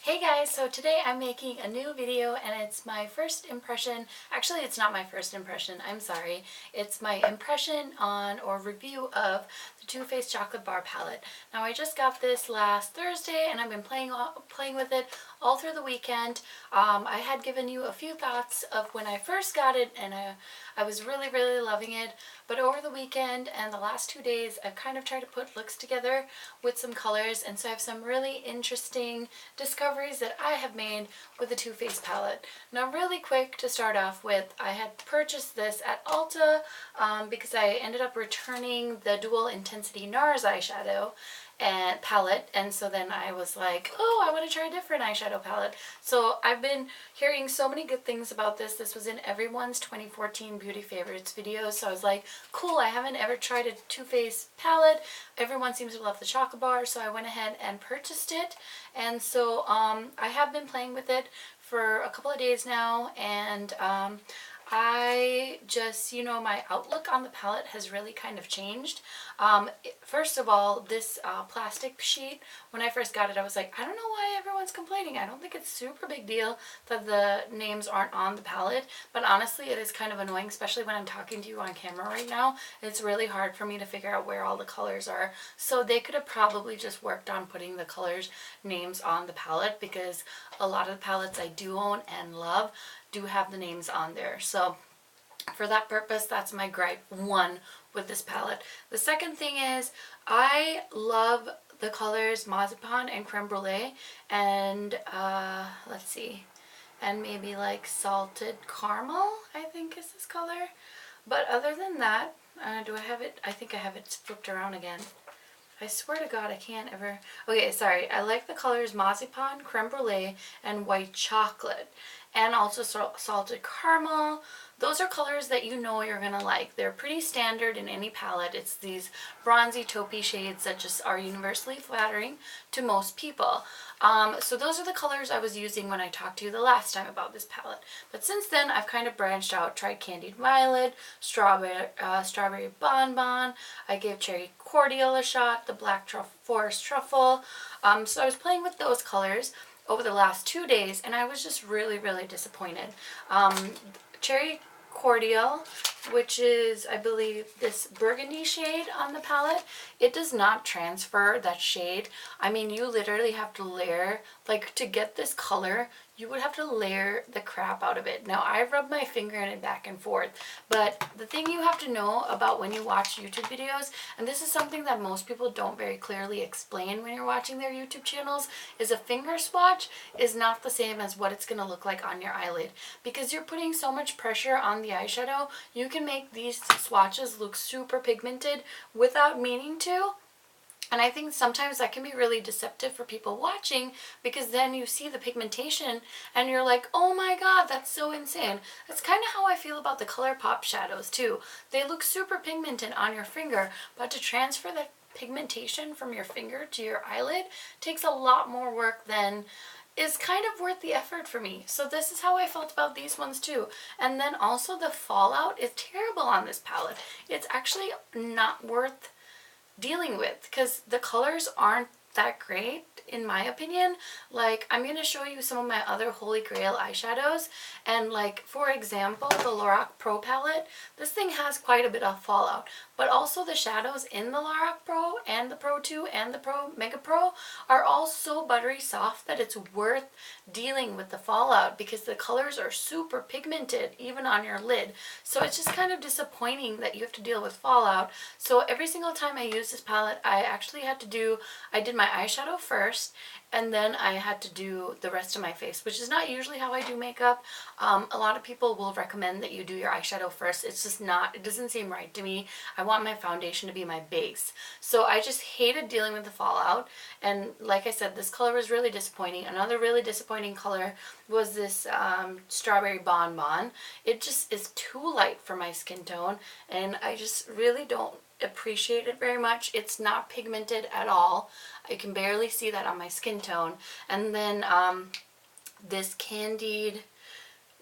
Hey guys, so today I'm making a new video and it's my first impression. Actually, it's not my first impression, I'm sorry. It's my impression on or review of the Too Faced Chocolate Bar Palette. Now I just got this last Thursday and I've been playing with it all through the weekend. I had given you a few thoughts of when I first got it and I was really loving it. But over the weekend and the last 2 days, I've kind of tried to put looks together with some colors, and so I have some really interesting discoveries that I have made with the Too Faced palette. Now really quick to start off with, I had purchased this at Ulta because I ended up returning the Dual Intensity NARS eyeshadow and palette, and so then I was like, oh, I want to try a different eyeshadow palette. So I've been hearing so many good things about this. This was in everyone's 2014 beauty favorites videos, so I was like, cool, I haven't ever tried a Too Faced palette. Everyone seems to love the chocolate bar, so I went ahead and purchased it. And so I have been playing with it for a couple of days now, and I just, my outlook on the palette has really kind of changed. First of all, this plastic sheet, when I first got it, I was like, I don't know why everyone's complaining. I don't think it's super big deal that the names aren't on the palette, but honestly, it is kind of annoying, especially when I'm talking to you on camera right now. It's really hard for me to figure out where all the colors are. So they could have probably just worked on putting the colors names on the palette, because a lot of the palettes I do own and love do have the names on there. So for that purpose, that's my gripe one with this palette. The second thing is, I love the colors Marzipan and Creme Brulee, and let's see, and maybe like Salted Caramel, I think is this color. But other than that, do I have it? I think I have it flipped around again. I swear to God, I can't ever. Okay, sorry. I like the colors Marzipan, Creme Brulee, and White Chocolate. And also Salted Caramel. Those are colors that you know you're going to like. They're pretty standard in any palette. It's these bronzy taupey shades that just are universally flattering to most people. So those are the colors I was using when I talked to you the last time about this palette. But since then, I've kind of branched out, tried Candied Violet, Strawberry Bonbon. I gave Cherry Cordial a shot, the Black Forest Truffle. So I was playing with those colors over the last 2 days, and I was just really disappointed. Cherry Cordial, which is, I believe, this burgundy shade on the palette, it does not transfer that shade. I mean, you literally have to layer, like, to get this color, you would have to layer the crap out of it. Now, I rub my finger in it back and forth, but the thing you have to know about when you watch YouTube videos, and this is something that most people don't very clearly explain when you're watching their YouTube channels, is a finger swatch is not the same as what it's going to look like on your eyelid. Because you're putting so much pressure on the eyeshadow, you can make these swatches look super pigmented without meaning to. And I think sometimes that can be really deceptive for people watching, because then you see the pigmentation and you're like, oh my God, that's so insane. That's kind of how I feel about the ColourPop shadows too. They look super pigmented on your finger, but to transfer that pigmentation from your finger to your eyelid takes a lot more work than is kind of worth the effort for me. So this is how I felt about these ones too. And then also the fallout is terrible on this palette. It's actually not worth dealing with, because the colors aren't that great in my opinion. Like, I'm going to show you some of my other Holy Grail eyeshadows, and like, for example, the Lorac Pro palette, this thing has quite a bit of fallout, but also the shadows in the Lorac Pro and the Pro 2 and the Pro Mega Pro are all so buttery soft that it's worth dealing with the fallout, because the colors are super pigmented even on your lid. So it's just kind of disappointing that you have to deal with fallout. So every single time I use this palette, I did my eyeshadow first, and then I had to do the rest of my face, which is not usually how I do makeup. A lot of people will recommend that you do your eyeshadow first. It's just not, it doesn't seem right to me. I want my foundation to be my base. So I just hated dealing with the fallout. And like I said, this color was really disappointing. Another really disappointing color was this Strawberry Bonbon. It just is too light for my skin tone, and I just really don't appreciate it very much. It's not pigmented at all. I can barely see that on my skin tone. And then this Candied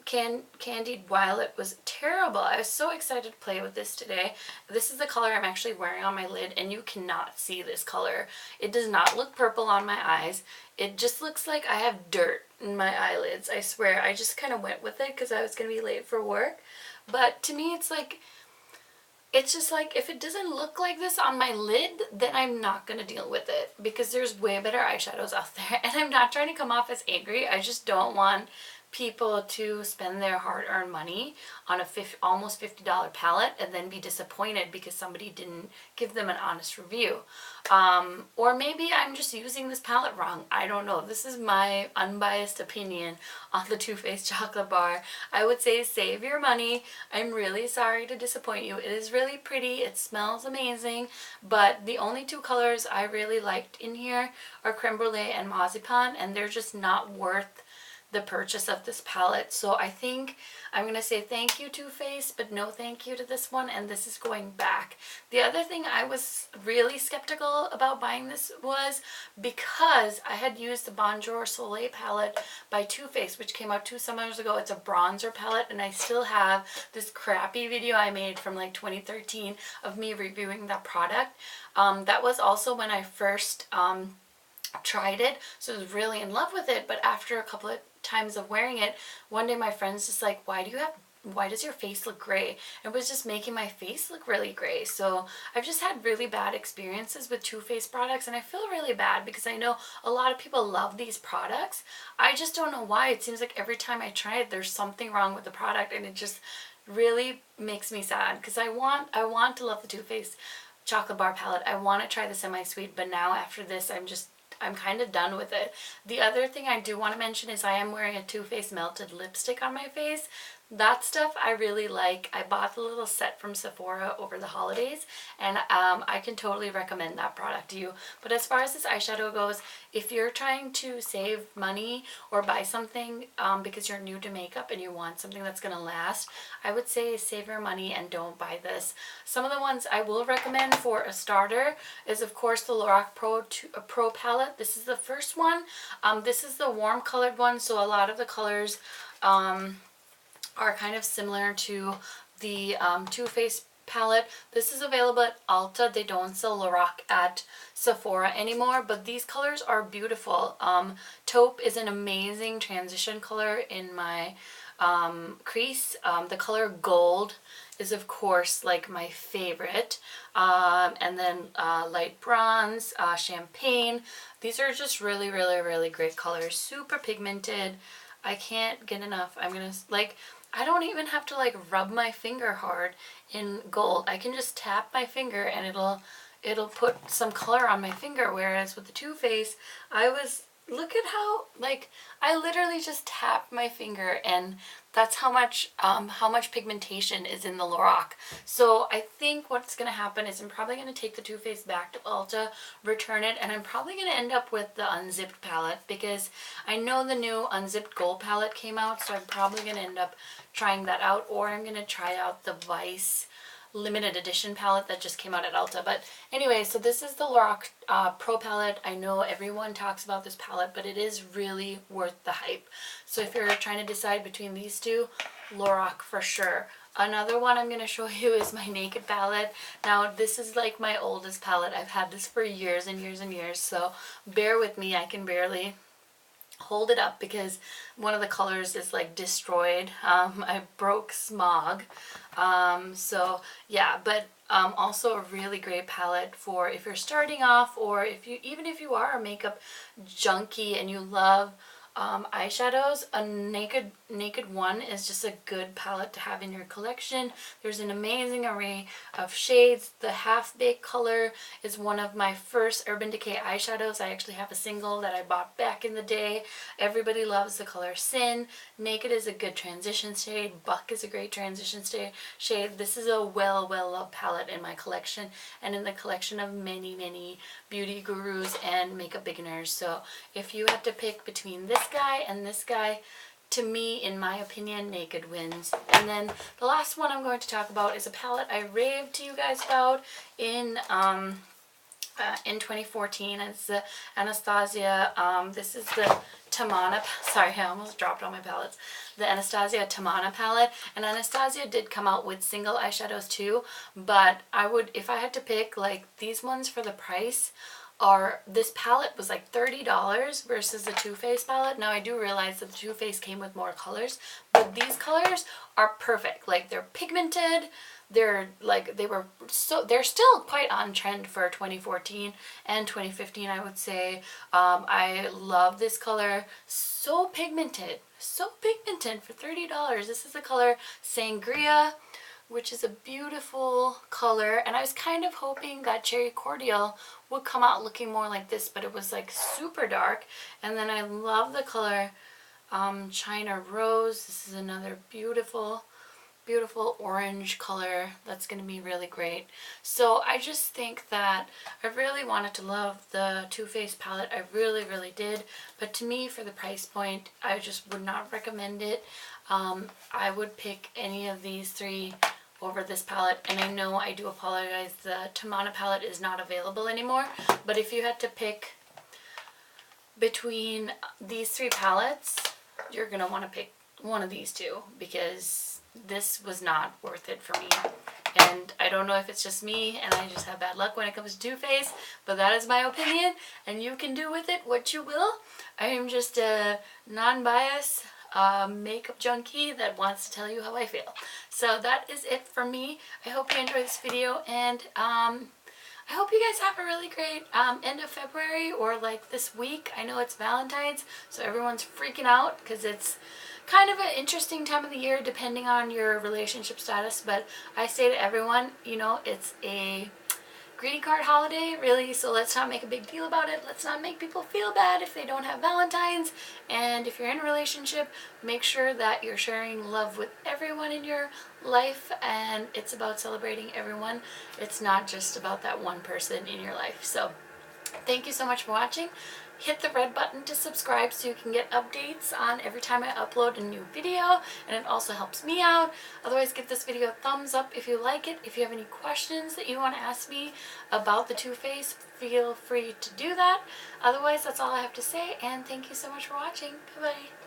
Candied Violet was terrible. I was so excited to play with this today. This is the color I'm actually wearing on my lid, and you cannot see this color. It does not look purple on my eyes. It just looks like I have dirt in my eyelids. I swear, I just kind of went with it because I was going to be late for work. But to me, it's like, it's just like, if it doesn't look like this on my lid, then I'm not going to deal with it, because there's way better eyeshadows out there. And I'm not trying to come off as angry. I just don't want people to spend their hard-earned money on a almost $50 palette and then be disappointed because somebody didn't give them an honest review. Or maybe I'm just using this palette wrong. I don't know. This is my unbiased opinion on the Too Faced chocolate bar. I would say save your money. I'm really sorry to disappoint you. It is really pretty. It smells amazing. But the only two colors I really liked in here are Creme Brulee and Marzipan, and they're just not worth the purchase of this palette. So I think I'm going to say thank you, Too Faced, but no thank you to this one, and this is going back. The other thing I was really skeptical about buying this was because I had used the Bonjour Soleil palette by Too Faced, which came out 2 summers ago. It's a bronzer palette, and I still have this crappy video I made from like 2013 of me reviewing that product. That was also when I first tried it, so I was really in love with it. But after a couple of times of wearing it, one day my friend's just like, why does your face look gray? It was just making my face look really gray. So I've just had really bad experiences with Too Faced products, and I feel really bad because I know a lot of people love these products. I just don't know why. It seems like every time I try it, there's something wrong with the product, and it just really makes me sad because I want to love the Too Faced chocolate bar palette. I want to try the semi-sweet, but now after this, I'm kind of done with it. The other thing I do want to mention is I am wearing a Too Faced melted lipstick on my face. That stuff I really like. I bought the little set from Sephora over the holidays, and I can totally recommend that product to you. But as far as this eyeshadow goes, if you're trying to save money or buy something because you're new to makeup and you want something that's going to last, I would say save your money and don't buy this. Some of the ones I will recommend for a starter is, of course, the Lorac Pro palette. This is the first one. This is the warm colored one, so a lot of the colors are kind of similar to the Too Faced palette. This is available at Ulta. They don't sell Lorac at Sephora anymore, but these colors are beautiful. Taupe is an amazing transition color in my crease. The color Gold is, of course, like my favorite. And then light bronze, champagne. These are just really, really, really great colors. Super pigmented. I can't get enough. I'm gonna, like, I don't even have to like rub my finger hard in Gold. I can just tap my finger and it'll put some color on my finger, whereas with the Too Faced, look at how, like, I literally just tap my finger, and that's how much pigmentation is in the Lorac. So I think what's going to happen is I'm probably going to take the Too Faced back to Ulta, return it, and I'm probably going to end up with the unzipped palette because I know the new unzipped gold palette came out, so I'm probably going to end up trying that out, or I'm going to try out the Vice limited edition palette that just came out at Ulta. But anyway, so this is the Lorac Pro palette. I know everyone talks about this palette, but it is really worth the hype. So if you're trying to decide between these two, Lorac for sure. Another one I'm going to show you is my Naked palette. Now this is like my oldest palette. I've had this for years and years and years, so bear with me. I can barely hold it up because one of the colors is like destroyed. I broke Smog. So yeah, but also a really great palette for if you're starting off, or even if you are a makeup junkie and you love eyeshadows. A Naked One is just a good palette to have in your collection. There's an amazing array of shades. The Half Baked color is one of my first Urban Decay eyeshadows. I actually have a single that I bought back in the day. Everybody loves the color Sin. Naked is a good transition shade. Buck is a great transition shade. This is a well-loved palette in my collection and in the collection of many beauty gurus and makeup beginners. So if you had to pick between this guy and this guy, to me, in my opinion, Naked wins. And then the last one I'm going to talk about is a palette I raved to you guys about in 2014. It's the Anastasia. This is the Tamana, sorry, I almost dropped all my palettes. The Anastasia Tamana palette, and Anastasia did come out with single eyeshadows too, but I would, if I had to pick, like these ones for the price are, this palette was like $30 versus the Too Faced palette. Now I do realize that the Too Faced came with more colors, but these colors are perfect. Like they're pigmented, they're like, they're still quite on trend for 2014 and 2015, I would say. I love this color. So pigmented for $30. This is the color Sangria, which is a beautiful color, and I was kind of hoping that Cherry Cordial would come out looking more like this, but it was like super dark. And then I love the color China Rose. This is another beautiful orange color that's going to be really great. So I just think that I really wanted to love the Too Faced palette. I really did, but to me, for the price point, I just would not recommend it. I would pick any of these three over this palette, and I know I do apologize, the Tamana palette is not available anymore, but if you had to pick between these three palettes, you're gonna want to pick one of these two, because this was not worth it for me. And I don't know if it's just me and I just have bad luck when it comes to Too Faced, but that is my opinion, and you can do with it what you will. I am just a non-biased makeup junkie that wants to tell you how I feel. So that is it for me. I hope you enjoyed this video, and I hope you guys have a really great end of February, or like this week. I know it's Valentine's, so everyone's freaking out because it's kind of an interesting time of the year depending on your relationship status, but I say to everyone, you know, it's a greeting card holiday, really, so let's not make a big deal about it. Let's not make people feel bad if they don't have Valentine's. And if you're in a relationship, make sure that you're sharing love with everyone in your life, and it's about celebrating everyone. It's not just about that one person in your life. So thank you so much for watching. Hit the red button to subscribe so you can get updates on every time I upload a new video, and it also helps me out. Otherwise, give this video a thumbs up if you like it. If you have any questions that you want to ask me about the Too Faced, feel free to do that. Otherwise, that's all I have to say, and thank you so much for watching. Bye-bye.